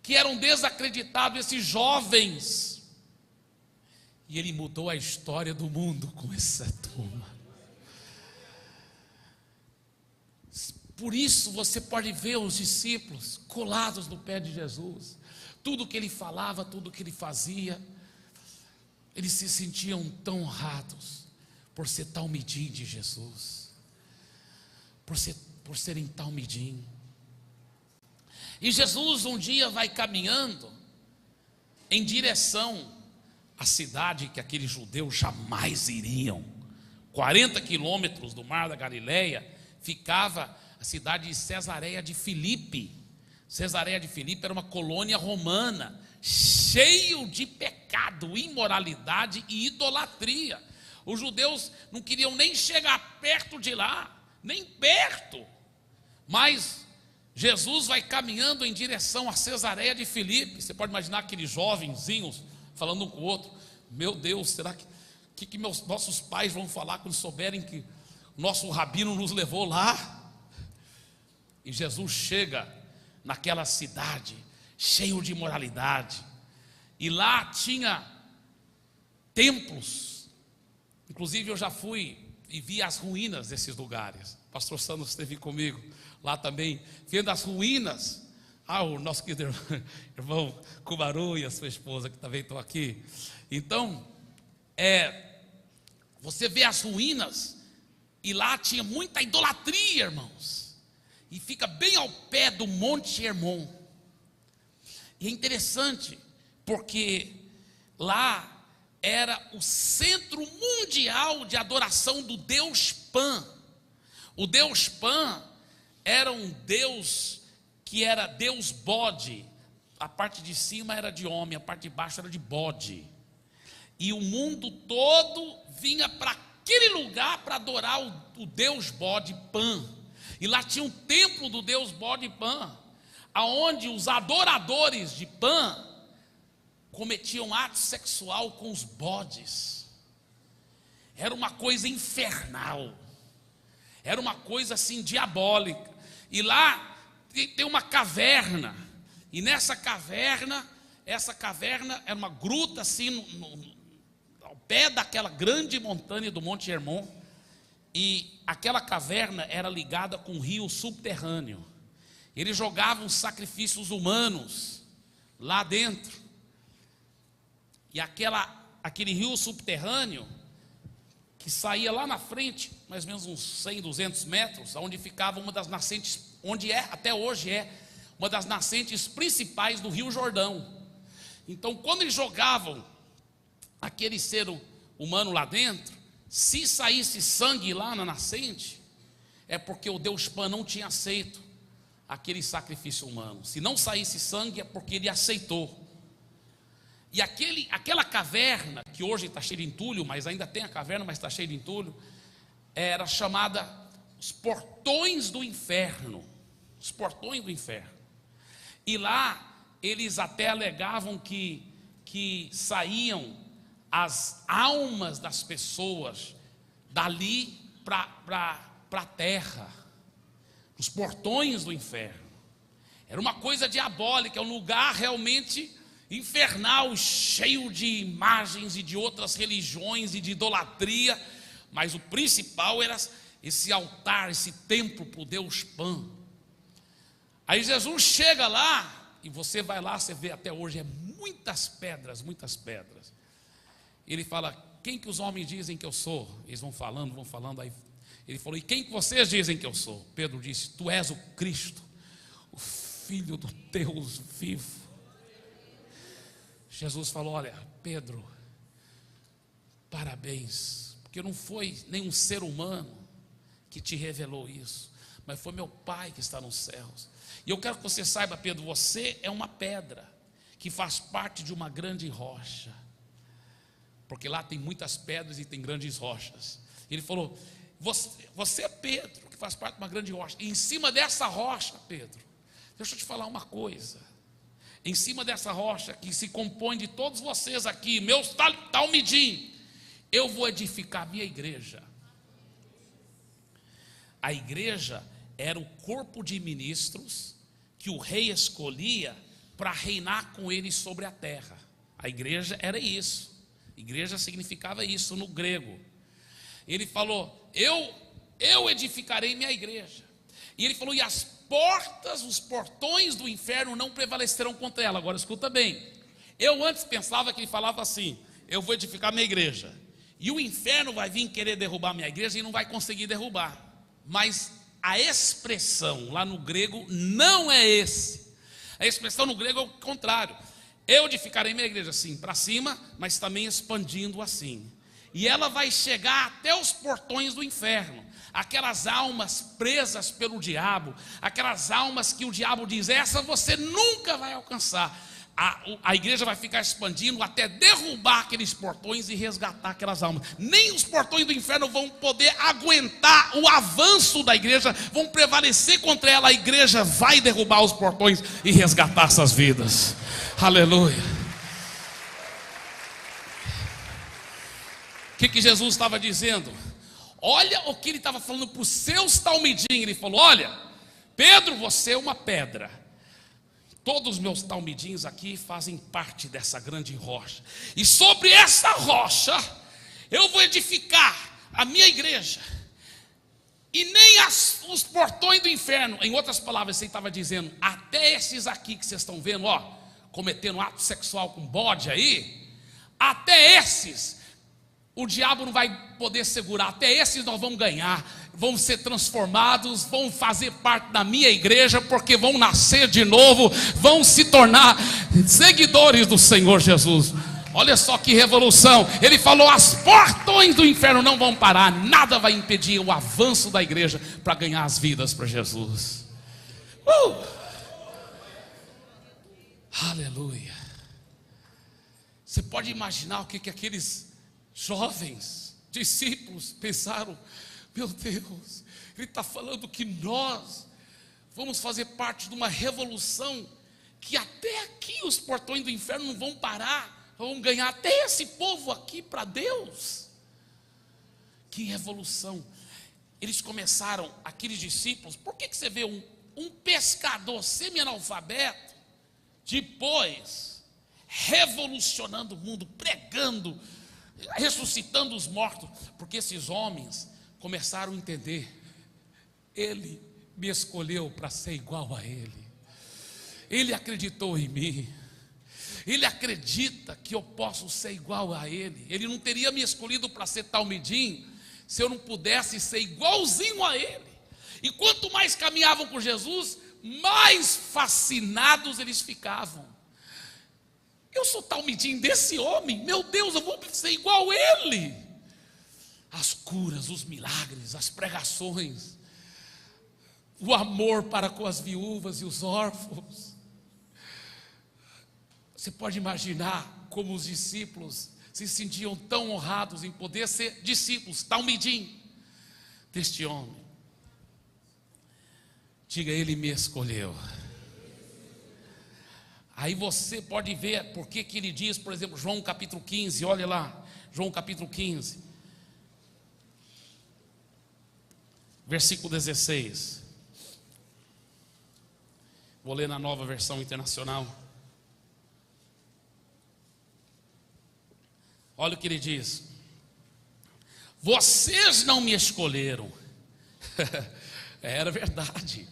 que eram desacreditados, esses jovens, e ele mudou a história do mundo com essa turma. Por isso você pode ver os discípulos colados no pé de Jesus. Tudo que ele falava, tudo que ele fazia, eles se sentiam tão honrados por ser talmidim de Jesus, por serem talmidim. E Jesus um dia vai caminhando em direção à cidade que aqueles judeus jamais iriam. 40 quilômetros do Mar da Galileia ficava a cidade de Cesareia de Filipe. Cesareia de Filipe era uma colônia romana, cheio de pecado, imoralidade e idolatria. Os judeus não queriam nem chegar perto de lá, nem perto. Mas Jesus vai caminhando em direção a Cesareia de Filipe. Você pode imaginar aqueles jovenzinhos falando um com o outro: meu Deus, será que nossos pais vão falar quando souberem que o nosso rabino nos levou lá? E Jesus chega naquela cidade cheio de imoralidade, e lá tinha templos. Inclusive eu já fui e vi as ruínas desses lugares. O pastor Sandro esteve comigo lá também, vendo as ruínas. O nosso querido irmão Kumaru e a sua esposa, que também estão aqui. Então, você vê as ruínas, e lá tinha muita idolatria, irmãos. E fica bem ao pé do Monte Hermon. E é interessante, porque lá era o centro mundial de adoração do Deus Pan. O Deus Pan era um Deus que era Deus bode. A parte de cima era de homem, a parte de baixo era de bode. E o mundo todo vinha para aquele lugar para adorar o Deus bode Pan. E lá tinha um templo do Deus bode Pan, aonde os adoradores de Pan cometiam ato sexual com os bodes. Era uma coisa infernal, era uma coisa assim diabólica. E lá tem uma caverna, e nessa caverna, essa caverna era uma gruta assim ao pé daquela grande montanha do Monte Hermon. E aquela caverna era ligada com um rio subterrâneo. Eles jogavam sacrifícios humanos lá dentro. E aquele rio subterrâneo, que saía lá na frente, mais ou menos uns 100, 200 metros, onde ficava uma das nascentes, até hoje uma das nascentes principais do Rio Jordão. Então, quando eles jogavam aquele ser humano lá dentro, Se saísse sangue lá na nascente, é porque o Deus Pan não tinha aceito aquele sacrifício humano. Se não saísse sangue, é porque ele aceitou. E aquela caverna, que hoje está cheia de entulho, mas ainda tem a caverna, mas está cheia de entulho, era chamada os portões do inferno. Os portões do inferno. E lá, eles até alegavam que saíam as almas das pessoas dali para a terra. Os portões do inferno. Era uma coisa diabólica, um lugar realmente infernal, cheio de imagens e de outras religiões e de idolatria, mas o principal era esse altar, esse templo para o Deus Pan. Aí Jesus chega lá, e você vai lá, você vê até hoje, muitas pedras, ele fala, quem que os homens dizem que eu sou? Eles vão falando, aí ele falou, e quem que vocês dizem que eu sou? Pedro disse, tu és o Cristo, o Filho do Deus vivo. Jesus falou, olha, Pedro, parabéns, porque não foi nenhum ser humano que te revelou isso, mas foi meu Pai que está nos céus. E eu quero que você saiba, Pedro, você é uma pedra que faz parte de uma grande rocha, porque lá tem muitas pedras e tem grandes rochas. Ele falou, você é Pedro, que faz parte de uma grande rocha, e em cima dessa rocha, Pedro, deixa eu te falar uma coisa, em cima dessa rocha, que se compõe de todos vocês aqui, meus talmidim, eu vou edificar a minha igreja. A igreja era o corpo de ministros que o rei escolhia para reinar com ele sobre a terra. A igreja era isso. Igreja significava isso no grego. Ele falou, eu edificarei minha igreja. E ele falou, e as portas, os portões do inferno não prevalecerão contra ela. Agora escuta bem, eu antes pensava que ele falava assim, eu vou edificar minha igreja, e o inferno vai vir querer derrubar minha igreja e não vai conseguir derrubar. Mas a expressão lá no grego não é esse. A expressão no grego é o contrário. Eu edificarei minha igreja assim, para cima, mas também expandindo assim. E ela vai chegar até os portões do inferno. Aquelas almas presas pelo diabo, aquelas almas que o diabo diz, essa você nunca vai alcançar. A igreja vai ficar expandindo até derrubar aqueles portões e resgatar aquelas almas. Nem os portões do inferno vão poder aguentar o avanço da igreja, vão prevalecer contra ela. A igreja vai derrubar os portões e resgatar essas vidas. Aleluia. O que Jesus estava dizendo? Olha o que ele estava falando para os seus talmidim. Ele falou, olha, Pedro, você é uma pedra. Todos os meus talmidins aqui fazem parte dessa grande rocha. E sobre essa rocha, eu vou edificar a minha igreja. E nem os portões do inferno. Em outras palavras, ele estava dizendo, até esses aqui que vocês estão vendo, ó, cometendo ato sexual com bode aí, até esses o diabo não vai poder segurar, até esses nós vamos ganhar, vão ser transformados, vão fazer parte da minha igreja, porque vão nascer de novo, vão se tornar seguidores do Senhor Jesus. Olha só que revolução. Ele falou, as portões do inferno não vão parar, nada vai impedir o avanço da igreja para ganhar as vidas para Jesus. Aleluia. Você pode imaginar o que aqueles jovens discípulos pensaram, meu Deus, ele está falando que nós vamos fazer parte de uma revolução, que até aqui os portões do inferno não vão parar, vão ganhar até esse povo aqui para Deus. Que revolução. Eles começaram, aqueles discípulos, por que você vê um pescador semi-analfabeto, depois revolucionando o mundo, pregando, ressuscitando os mortos? Porque esses homens começaram a entender, ele me escolheu para ser igual a ele, ele acreditou em mim, ele acredita que eu posso ser igual a ele. Ele não teria me escolhido para ser talmidim se eu não pudesse ser igualzinho a ele. E quanto mais caminhavam com Jesus, mais fascinados eles ficavam. Eu sou talmidim desse homem, meu Deus, eu vou ser igual a ele. as curas, os milagres, as pregações, o amor para com as viúvas e os órfãos. Você pode imaginar como os discípulos se sentiam tão honrados em poder ser discípulos, talmidim, deste homem. Diga, ele me escolheu. Aí você pode ver por que ele diz, por exemplo, João capítulo 15, olha lá, João capítulo 15, versículo 16. Vou ler na Nova Versão Internacional. Olha o que ele diz: vocês não me escolheram. Era verdade.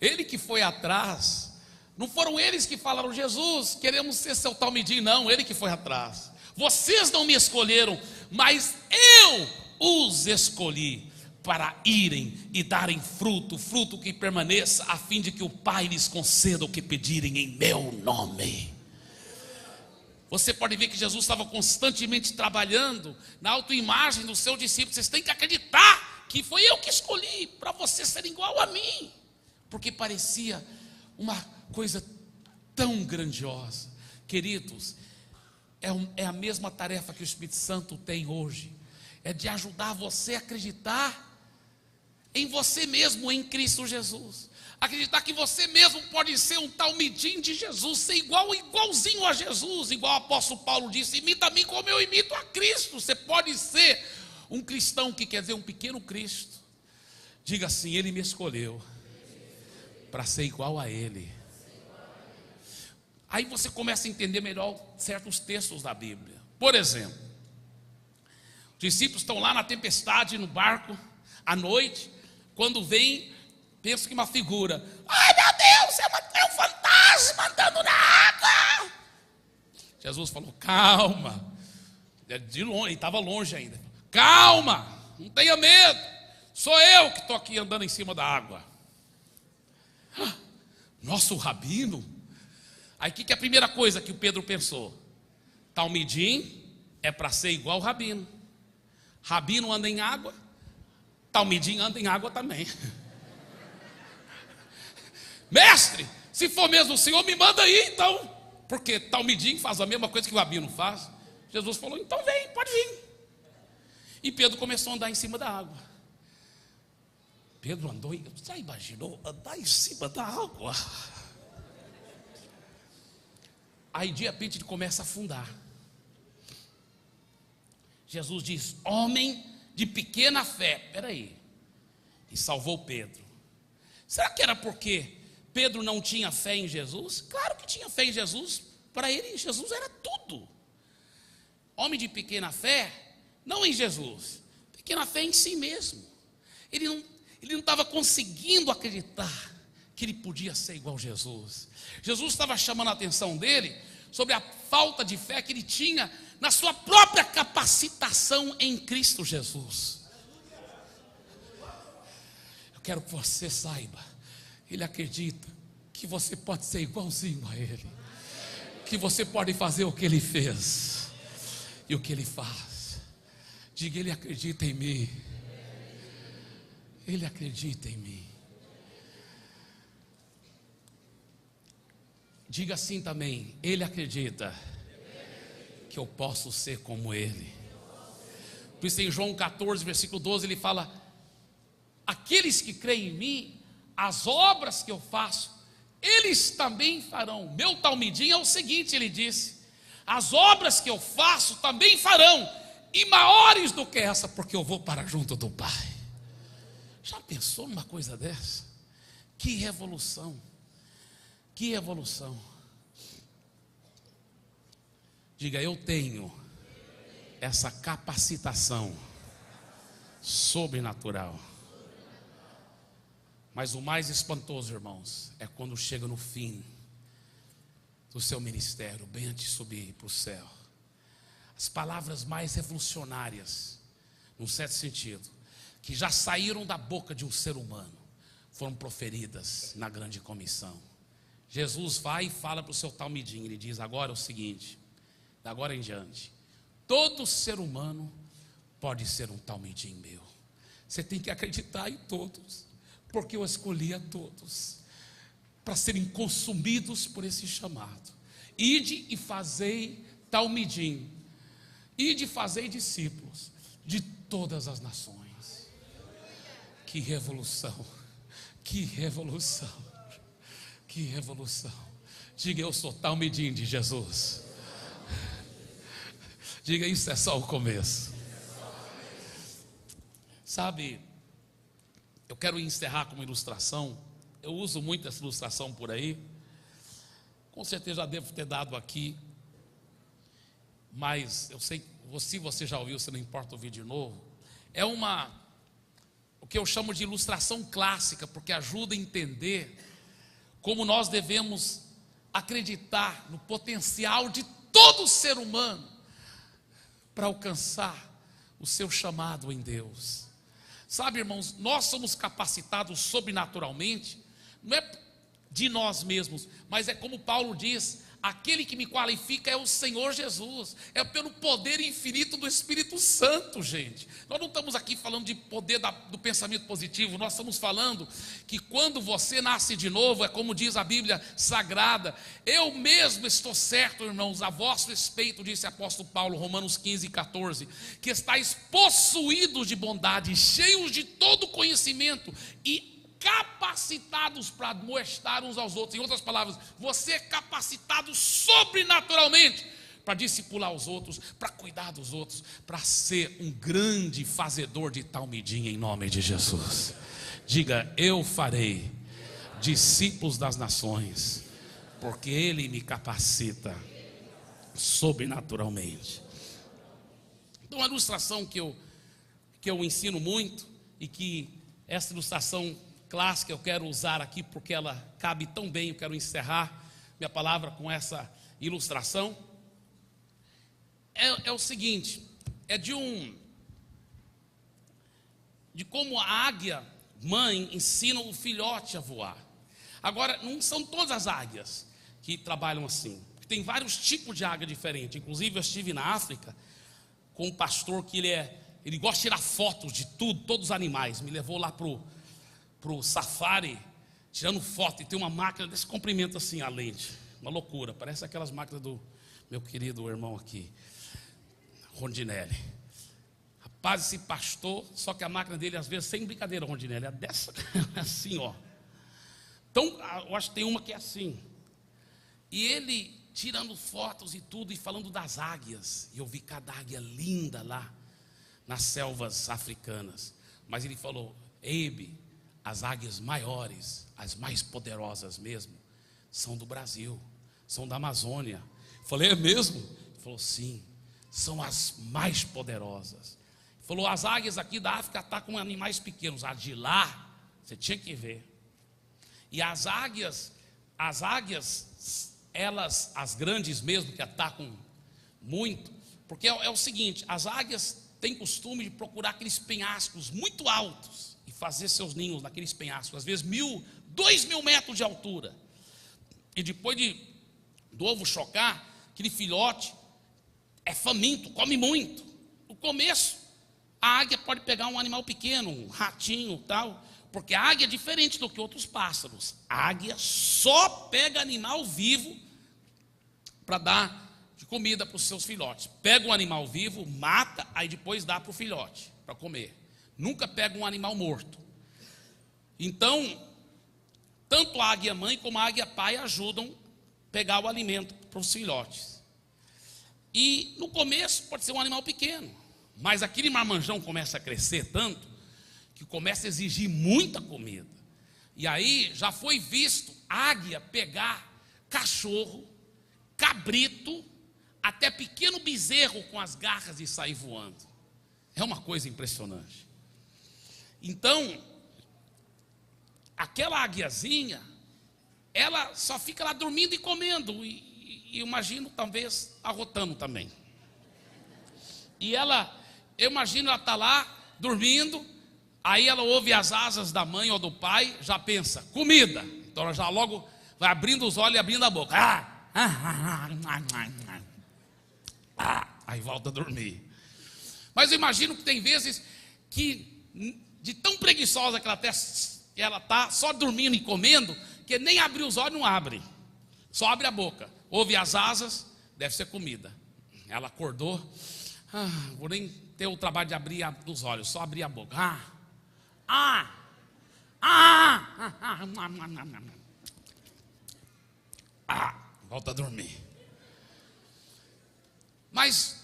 Ele que foi atrás. Não foram eles que falaram: Jesus, queremos ser seu talmidim. Não, ele que foi atrás. Vocês não me escolheram, mas eu os escolhi para irem e darem fruto, fruto que permaneça, a fim de que o Pai lhes conceda o que pedirem em meu nome. Você pode ver que Jesus estava constantemente trabalhando na autoimagem do seu discípulo. Vocês têm que acreditar que foi eu que escolhi para você ser igual a mim, porque parecia uma coisa tão grandiosa. Queridos, é a mesma tarefa que o Espírito Santo tem hoje, é de ajudar você a acreditar em você mesmo, em Cristo Jesus. Acreditar que você mesmo pode ser um talmidim de Jesus, ser igualzinho a Jesus, igual o apóstolo Paulo disse: imita a mim como eu imito a Cristo. Você pode ser um cristão, que quer dizer um pequeno Cristo. Diga assim: ele me escolheu para ser igual a ele. Aí você começa a entender melhor certos textos da Bíblia. Por exemplo, os discípulos estão lá na tempestade, no barco, à noite. Quando vem, penso que uma figura: ai meu Deus, é um fantasma andando na água. Jesus falou: calma. De longe, ele estava longe ainda. Calma, não tenha medo, sou eu que estou aqui andando em cima da água. Nosso rabino. Aí o que é a primeira coisa que o Pedro pensou? Talmidim é para ser igual ao rabino. Rabino anda em água, talmidim anda em água também. Mestre, se for mesmo o senhor, me manda aí então, porque talmidim faz a mesma coisa que o rabino faz. Jesus falou: então vem, pode vir. E Pedro começou a andar em cima da água. Pedro andou, já imaginou andar em cima da água? Aí de repente ele começa a afundar. Jesus diz: homem de pequena fé. Peraí. E salvou Pedro. Será que era porque Pedro não tinha fé em Jesus? Claro que tinha fé em Jesus. Para ele, Jesus era tudo. Homem de pequena fé, não em Jesus, pequena fé em si mesmo. Ele não estava conseguindo acreditar que ele podia ser igual a Jesus. Jesus estava chamando a atenção dele sobre a falta de fé que ele tinha na sua própria capacitação em Cristo Jesus. Eu quero que você saiba, ele acredita que você pode ser igualzinho a ele, que você pode fazer o que ele fez e o que ele faz. Diga: ele acredita em mim. Ele acredita em mim. Diga assim também: ele acredita que eu posso ser como ele. Por isso em João 14, versículo 12, ele fala: aqueles que creem em mim, as obras que eu faço, eles também farão. Meu talmidim é o seguinte, ele disse: as obras que eu faço também farão, e maiores do que essa, porque eu vou para junto do Pai. Já pensou numa coisa dessa? Que revolução! Que evolução. Diga: eu tenho essa capacitação sobrenatural. Mas o mais espantoso, irmãos, é quando chega no fim do seu ministério, bem antes de subir para o céu. As palavras mais revolucionárias, num certo sentido, que já saíram da boca de um ser humano, foram proferidas na grande comissão. Jesus vai e fala para o seu talmidim, ele diz: agora é o seguinte, da agora em diante, todo ser humano pode ser um Talmidim meu. Você tem que acreditar em todos, porque eu escolhi a todos para serem consumidos por esse chamado. Ide e fazei Talmidim, ide e fazei discípulos de todas as nações. Que revolução, que revolução, que revolução. Diga: eu sou Talmidim de Jesus. Diga: isso é só o começo. Sabe, eu quero encerrar com uma ilustração. Eu uso muito essa ilustração por aí. Com certeza já devo ter dado aqui, mas eu sei, se você já ouviu, se não importa ouvir de novo. É o que eu chamo de ilustração clássica, porque ajuda a entender como nós devemos acreditar no potencial de todo ser humano para alcançar o seu chamado em Deus. Sabe, irmãos, nós somos capacitados sobrenaturalmente, não é de nós mesmos, mas é como Paulo diz: aquele que me qualifica é o Senhor Jesus, é pelo poder infinito do Espírito Santo, gente. Nós não estamos aqui falando de poder do pensamento positivo, nós estamos falando que quando você nasce de novo, é como diz a Bíblia Sagrada: eu mesmo estou certo, irmãos, a vosso respeito, disse o apóstolo Paulo, Romanos 15:14, que estáis possuídos de bondade, cheios de todo conhecimento e capacitados para admoestar uns aos outros. Em outras palavras, você é capacitado sobrenaturalmente para discipular os outros, para cuidar dos outros, para ser um grande fazedor de Talmidim em nome de Jesus. Diga: eu farei discípulos das nações, porque Ele me capacita sobrenaturalmente. Então, uma ilustração que eu ensino muito, e que essa ilustração clássica eu quero usar aqui porque ela cabe tão bem. Eu quero encerrar minha palavra com essa ilustração. É o seguinte: é de como a águia mãe ensina o filhote a voar. Agora, não são todas as águias que trabalham assim, tem vários tipos de águia diferentes. Inclusive, eu estive na África com um pastor que ele gosta de tirar fotos de tudo, todos os animais. Me levou lá pro safari, tirando foto, e tem uma máquina desse comprimento assim, a lente, uma loucura, parece aquelas máquinas do meu querido irmão aqui, Rondinelli. Rapaz, esse pastor, só que a máquina dele, às vezes, sem brincadeira, Rondinelli, é dessa, assim, ó. Então, eu acho que tem uma que é assim, e ele tirando fotos e tudo, e falando das águias, e eu vi cada águia linda lá, nas selvas africanas. Mas ele falou: Eibe, as águias maiores, as mais poderosas mesmo, são do Brasil, são da Amazônia. Eu falei: é mesmo? Ele falou: sim, são as mais poderosas. Ele falou: as águias aqui da África atacam animais pequenos, a de lá, você tinha que ver. E as águias, elas, as grandes mesmo, que atacam muito, porque é o seguinte: as águias têm costume de procurar aqueles penhascos muito altos e fazer seus ninhos naqueles penhascos, às vezes 2.000 metros de altura. E depois do ovo chocar, aquele filhote é faminto, come muito. No começo, a águia pode pegar um animal pequeno, um ratinho, tal, porque a águia é diferente do que outros pássaros. A águia só pega animal vivo para dar de comida para os seus filhotes. Pega um animal vivo, mata, aí depois dá para o filhote para comer. Nunca pega um animal morto. Então, tanto a águia mãe como a águia pai ajudam a pegar o alimento para os filhotes. E no começo pode ser um animal pequeno, mas aquele marmanjão começa a crescer tanto que começa a exigir muita comida. E aí já foi visto águia pegar cachorro, cabrito, até pequeno bezerro com as garras e sair voando. É uma coisa impressionante. Então, aquela águiazinha, ela só fica lá dormindo e comendo, e imagino talvez arrotando também. E eu imagino ela tá lá dormindo, aí ela ouve as asas da mãe ou do pai, já pensa: comida. Então ela já logo vai abrindo os olhos e abrindo a boca. Aí volta a dormir. Mas eu imagino que tem vezes que, de tão preguiçosa que ela está, só dormindo e comendo, que nem abrir os olhos não abre, só abre a boca. Ouve as asas, deve ser comida. Ela acordou, vou nem ter o trabalho de abrir os olhos, só abrir a boca. Volta a dormir. Mas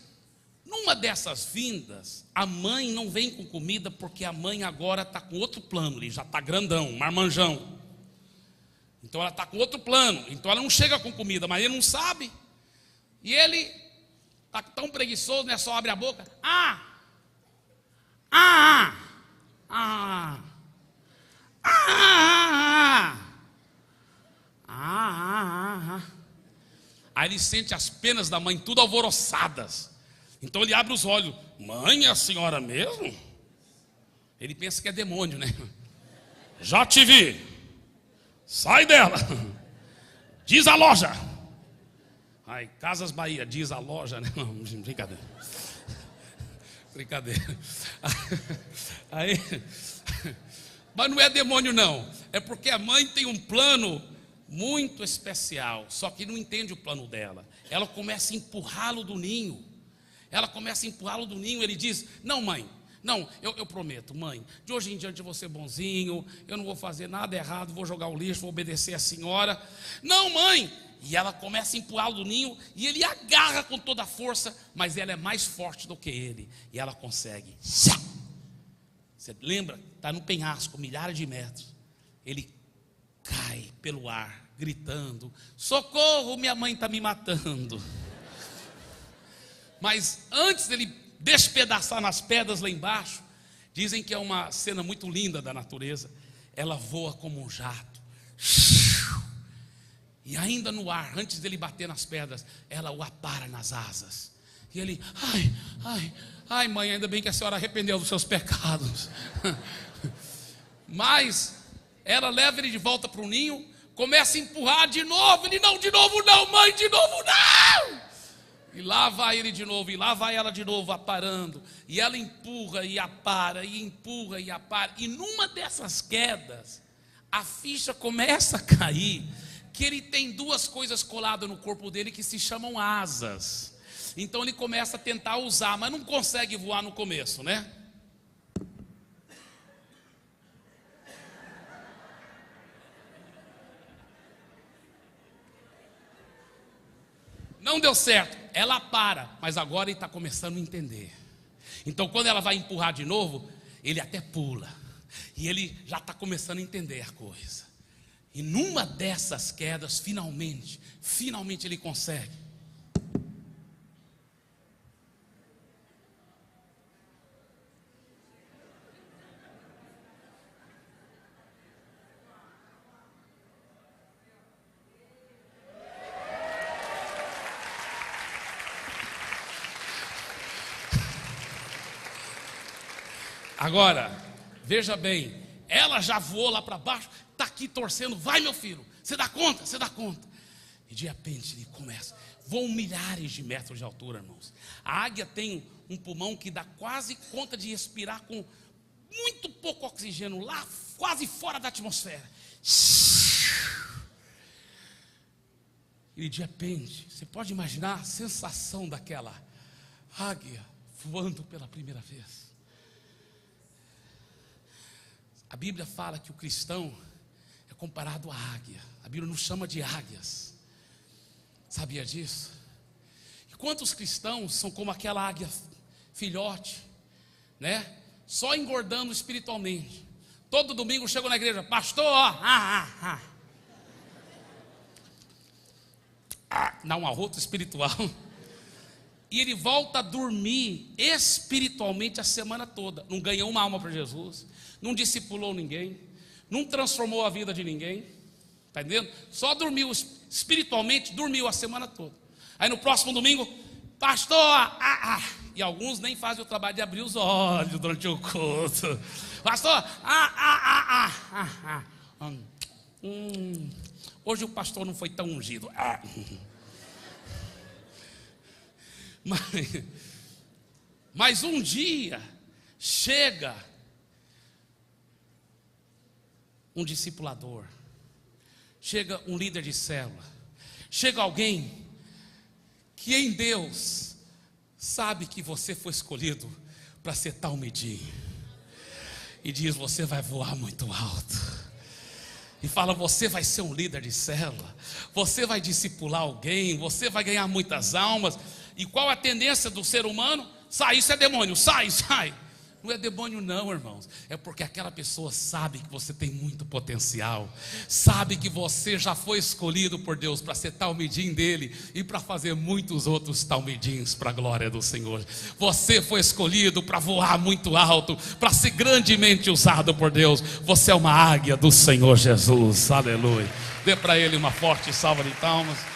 numa dessas vindas, a mãe não vem com comida, porque a mãe agora está com outro plano, ele já está grandão, marmanjão. Então ela está com outro plano, então ela não chega com comida, mas ele não sabe. E ele está tão preguiçoso, né? Só abre a boca. Aí ele sente as penas da mãe tudo alvoroçadas. Então ele abre os olhos. Mãe, é a senhora mesmo? Ele pensa que é demônio, né? Já te vi. Sai dela. Diz a loja. Ai, Casas Bahia, diz a loja, né? Não, brincadeira. Brincadeira. Aí, mas não é demônio não. É porque a mãe tem um plano muito especial, só que não entende o plano dela. Ela começa a empurrá-lo do ninho. Ele diz: não, mãe, não, eu prometo, mãe, de hoje em diante eu vou ser bonzinho, eu não vou fazer nada errado, vou jogar o lixo, vou obedecer a senhora. Não, mãe. E ela começa a empurrá-lo do ninho, e ele agarra com toda a força, mas ela é mais forte do que ele, e ela consegue. Você lembra? Está no penhasco, milhares de metros. Ele cai pelo ar, gritando: socorro, minha mãe está me matando. Mas antes dele despedaçar nas pedras lá embaixo, dizem que é uma cena muito linda da natureza. Ela voa como um jato, e ainda no ar, antes dele bater nas pedras, ela o apara nas asas. E ele: ai mãe, ainda bem que a senhora arrependeu dos seus pecados. Mas ela leva ele de volta para o ninho, começa a empurrar de novo. Ele: não, de novo não, mãe, de novo não. E lá vai ele de novo, e lá vai ela de novo, aparando. E ela empurra e apara, e empurra e apara. E numa dessas quedas, a ficha começa a cair, que ele tem duas coisas coladas no corpo dele que se chamam asas. Então ele começa a tentar usar, mas não consegue voar no começo, né? Não deu certo, ela para, mas agora ele está começando a entender. Então quando ela vai empurrar de novo, ele até pula, e ele já está começando a entender a coisa. E numa dessas quedas, finalmente ele consegue. Agora, veja bem, ela já voou lá para baixo, está aqui torcendo: vai meu filho, você dá conta, você dá conta. E de repente ele começa, voam milhares de metros de altura, irmãos. A águia tem um pulmão que dá quase conta de respirar com muito pouco oxigênio, lá quase fora da atmosfera. E de repente, você pode imaginar a sensação daquela águia voando pela primeira vez. A Bíblia fala que o cristão é comparado à águia. A Bíblia nos chama de águias. Sabia disso? E quantos cristãos são como aquela águia filhote, né? Só engordando espiritualmente. Todo domingo chegam na igreja: pastor, dá um arroto espiritual. E ele volta a dormir espiritualmente a semana toda. Não ganhou uma alma para Jesus, não discipulou ninguém, não transformou a vida de ninguém, está entendendo? Só dormiu espiritualmente, dormiu a semana toda. Aí no próximo domingo: pastor, e alguns nem fazem o trabalho de abrir os olhos durante o culto. Pastor, hoje o pastor não foi tão ungido. Mas um dia chega um discipulador, chega um líder de célula, chega alguém que em Deus sabe que você foi escolhido para ser talmidim, e diz: você vai voar muito alto. E fala: você vai ser um líder de célula, você vai discipular alguém, você vai ganhar muitas almas. E qual a tendência do ser humano? Sai, isso é demônio, sai, sai. Não é demônio não, irmãos. É porque aquela pessoa sabe que você tem muito potencial, sabe que você já foi escolhido por Deus para ser talmidim dele e para fazer muitos outros talmidins para a glória do Senhor. Você foi escolhido para voar muito alto, para ser grandemente usado por Deus. Você é uma águia do Senhor Jesus, aleluia. Dê para ele uma forte salva de palmas.